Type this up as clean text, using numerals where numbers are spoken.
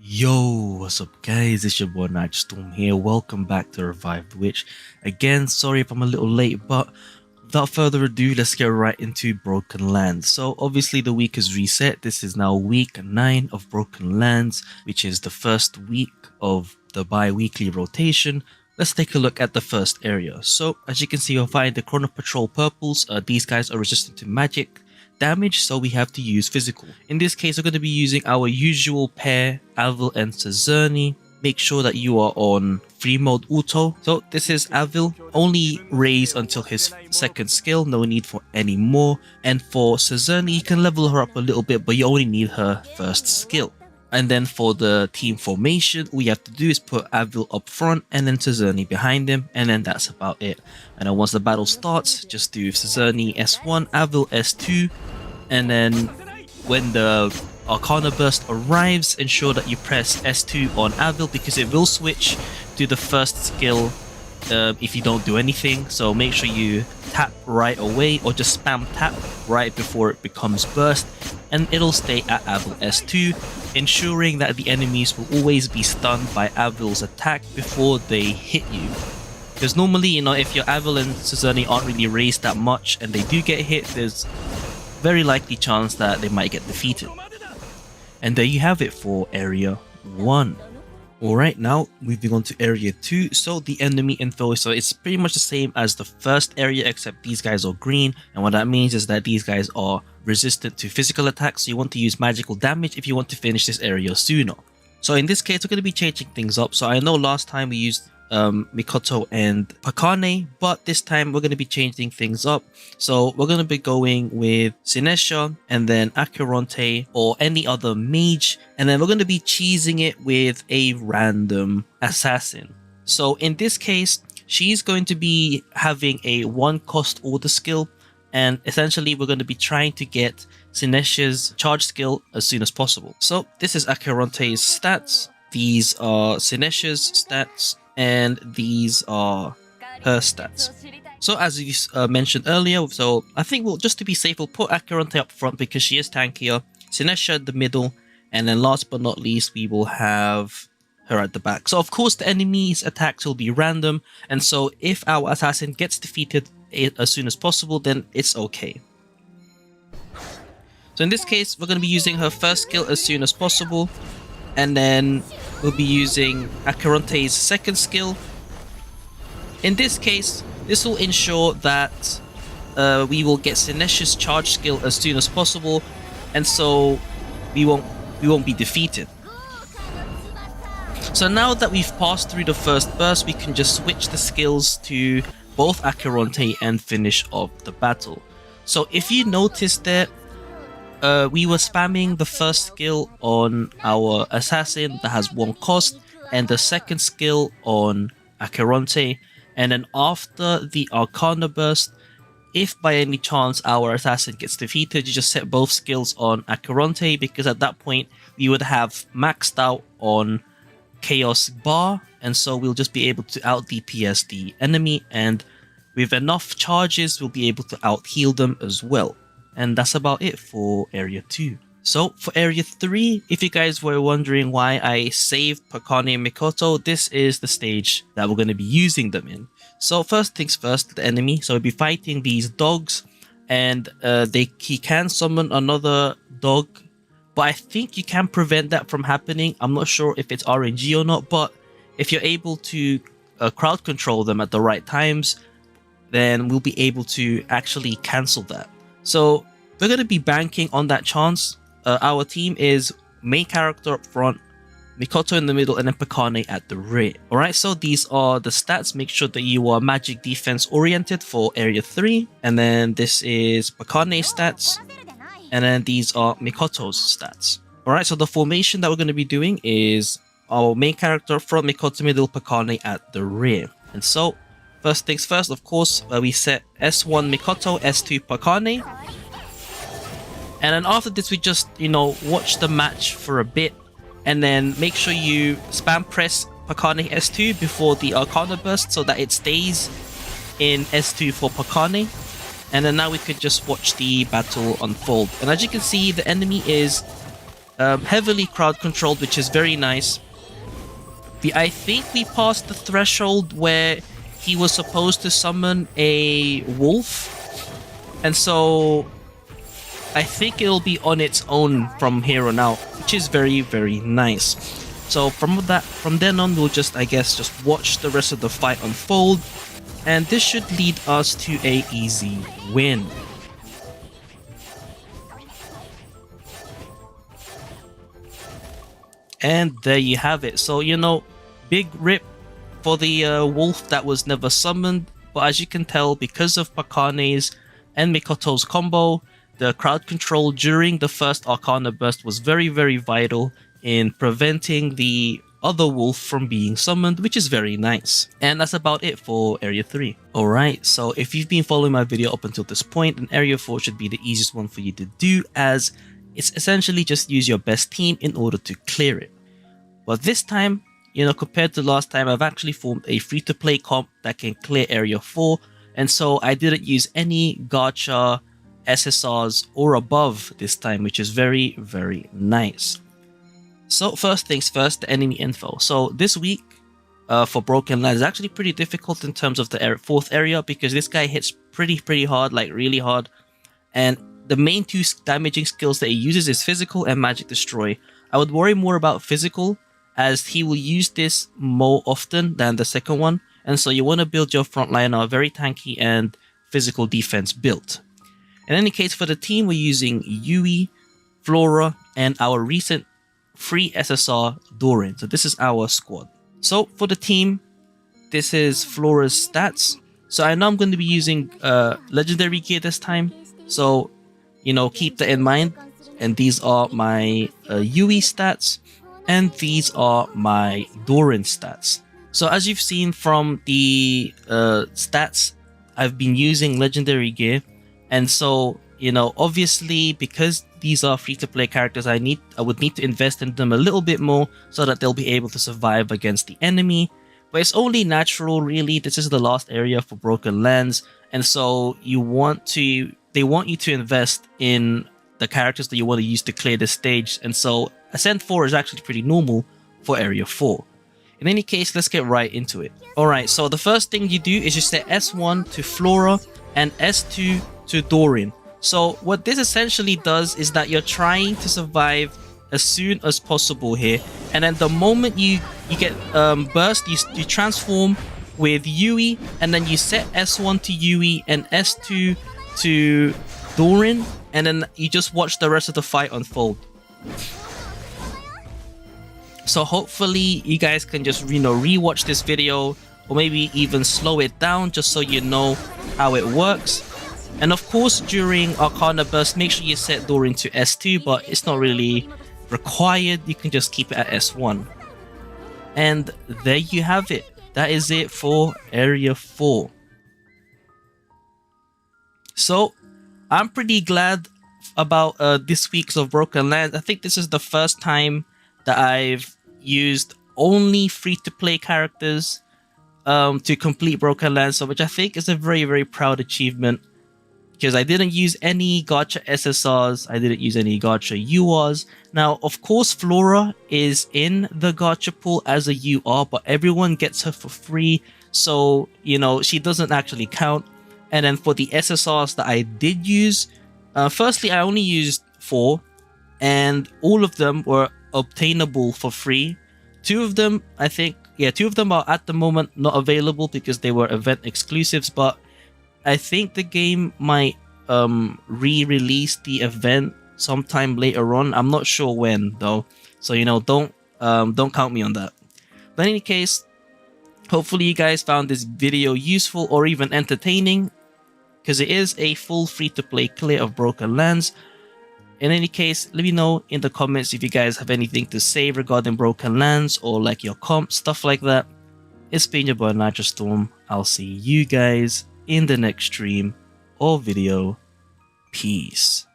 Yo, what's up guys, it's your boy Nitrostorm here. Welcome back to Revive the Witch. Again, sorry if I'm a little late, but without further ado, let's get right into Broken Lands. So obviously the week is reset. This is now week 9 of Broken Lands, which is the first week of the bi-weekly rotation. Let's take a look at the first area. So as you can see, you'll find the Chrono Patrol purples. These guys are resistant to magic damage, so we have to use physical. In this case, we're going to be using our usual pair, Avil and Cezerny. Make sure that you are on free mode auto. So this is Avil, only raise until his second skill, no need for any more. And for Cezerny, you can level her up a little bit, but you only need her first skill. And then for the team formation, all you have to do is put Avil up front and then Cezerny behind him, and then that's about it. And then once the battle starts, just do Cezerny S1, Avil S2, and then when the Arcana Burst arrives, ensure that you press S2 on Avil because it will switch to the first skill if you don't do anything. So make sure you tap right away or just spam tap right before it becomes burst, and it'll stay at Avil S2, ensuring that the enemies will always be stunned by Avil's attack before they hit you. Because normally, if your Avil and Cezerny aren't really raised that much and they do get hit, there's very likely chance that they might get defeated. And there you have it for area 1. Alright, now moving on to area 2. So the enemy info, so it's pretty much the same as the first area, except these guys are green, and what that means is that these guys are resistant to physical attacks, so you want to use magical damage if you want to finish this area sooner. So in this case, we're going to be changing things up. So I know last time we used Mikoto and Pakane, but this time we're going to be changing things up. So we're going to be going with Sinesha and then Acheronte or any other mage, and then we're going to be cheesing it with a random assassin. So in this case, she's going to be having a 1-cost order skill, and essentially we're going to be trying to get Sinesha's charge skill as soon as possible. So this is Acheronte's stats, these are Sinesha's stats, and these are her stats. So as you mentioned earlier, so I think just to be safe, we'll put Acheronte up front because she is tankier, Sinesha at the middle, and then last but not least, we will have her at the back. So of course the enemy's attacks will be random, and so if our assassin gets defeated as soon as possible, then it's okay. So in this case, we're going to be using her first skill as soon as possible, and then we'll be using Acheronte's second skill. In this case, this will ensure that we will get Sinesha's charge skill as soon as possible, and so we won't be defeated. So now that we've passed through the first burst, we can just switch the skills to both Acheronte and finish off the battle. So if you noticed that we were spamming the first skill on our assassin that has 1 cost, and the second skill on Acheronte, and then after the Arcana Burst, if by any chance our assassin gets defeated, you just set both skills on Acheronte, because at that point we would have maxed out on Chaos Bar, and so we'll just be able to out DPS the enemy, and with enough charges we'll be able to out heal them as well. And that's about it for area 2. So for area 3, if you guys were wondering why I saved Pakane and Mikoto, this is the stage that we're going to be using them in. So first things first, the enemy. So we'll be fighting these dogs, and he can summon another dog, but I think you can prevent that from happening. I'm not sure if it's RNG or not, but if you're able to crowd control them at the right times, then we'll be able to actually cancel that. So we're going to be banking on that chance. Our team is main character up front, Mikoto in the middle, and then Pakane at the rear. Alright, so these are the stats. Make sure that you are magic defense oriented for area 3. And then this is Pakane's stats. And then these are Mikoto's stats. Alright, so the formation that we're going to be doing is our main character up front, Mikoto middle, Pakane at the rear. And so first things first, of course, we set S1 Mikoto, S2 Pakane. And then after this, we just, watch the match for a bit. And then make sure you spam press Pakane S2 before the Arcana Burst so that it stays in S2 for Pakane. And then now we could just watch the battle unfold. And as you can see, the enemy is heavily crowd controlled, which is very nice. I think we passed the threshold where he was supposed to summon a wolf, and so I think it'll be on its own from here on out, which is very, very nice. So from then on, we'll just watch the rest of the fight unfold, and this should lead us to a easy win. And there you have it. So, you know, big rip for the wolf that was never summoned, but as you can tell, because of Pakane's and Mikoto's combo, the crowd control during the first Arcana burst was very, very vital in preventing the other wolf from being summoned, which is very nice. And that's about it for Area 3. Alright, so if you've been following my video up until this point, then Area 4 should be the easiest one for you to do, as it's essentially just use your best team in order to clear it. But this time, you know, compared to last time, I've actually formed a free-to-play comp that can clear Area 4, and so I didn't use any Gacha SSRs or above this time, which is very, very nice. So first things first, the enemy info. So this week for Broken Lands is actually pretty difficult in terms of the fourth area, because this guy hits pretty hard, like really hard, and the main two damaging skills that he uses is Physical and Magic Destroy. I would worry more about Physical, as he will use this more often than the second one, and so you want to build your frontliner very tanky and physical defense built. In any case, for the team, we're using Yui, Flora, and our recent free SSR, Dorin. So this is our squad. So for the team, this is Flora's stats. So I know I'm going to be using legendary gear this time, so you know, keep that in mind. And these are my Yui stats, and these are my Dorin stats. So as you've seen from the stats, I've been using legendary gear, and so, you know, obviously because these are free-to-play characters, I would need to invest in them a little bit more so that they'll be able to survive against the enemy. But it's only natural, really. This is the last area for Broken Lands, and so they want you to invest in the characters that you want to use to clear this stage, and so Ascent 4 is actually pretty normal for Area 4. In any case, let's get right into it. Alright, so the first thing you do is you set S1 to Flora and S2 to Dorin. So what this essentially does is that you're trying to survive as soon as possible here, and then the moment you get burst, you transform with Yui, and then you set S1 to Yui and S2 to Dorin, and then you just watch the rest of the fight unfold. So hopefully you guys can just, you know, rewatch this video, or maybe even slow it down just so you know how it works. And of course, during Arcana Burst, make sure you set Dorin to S2, but it's not really required. You can just keep it at S1. And there you have it. That is it for Area 4. So I'm pretty glad about this week's of Broken Lands. I think this is the first time that I've used only free-to-play characters to complete Broken Lands, so which I think is a very, very proud achievement, because I didn't use any Gacha SSRs, I didn't use any Gacha URs. Now, of course, Flora is in the Gacha pool as a UR, but everyone gets her for free, so, you know, she doesn't actually count. And then for the SSRs that I did use, firstly, I only used 4, and all of them were obtainable for free. 2 of them, I think, yeah, 2 of them are at the moment not available because they were event exclusives, but I think the game might re-release the event sometime later on. I'm not sure when though, so you know, don't count me on that. But in any case, hopefully you guys found this video useful or even entertaining, because it is a full free-to-play clear of Broken Lands. In any case, let me know in the comments if you guys have anything to say regarding Broken Lands, or like your comp, stuff like that. It's been your boy Nitrostorm. I'll see you guys in the next stream or video. Peace.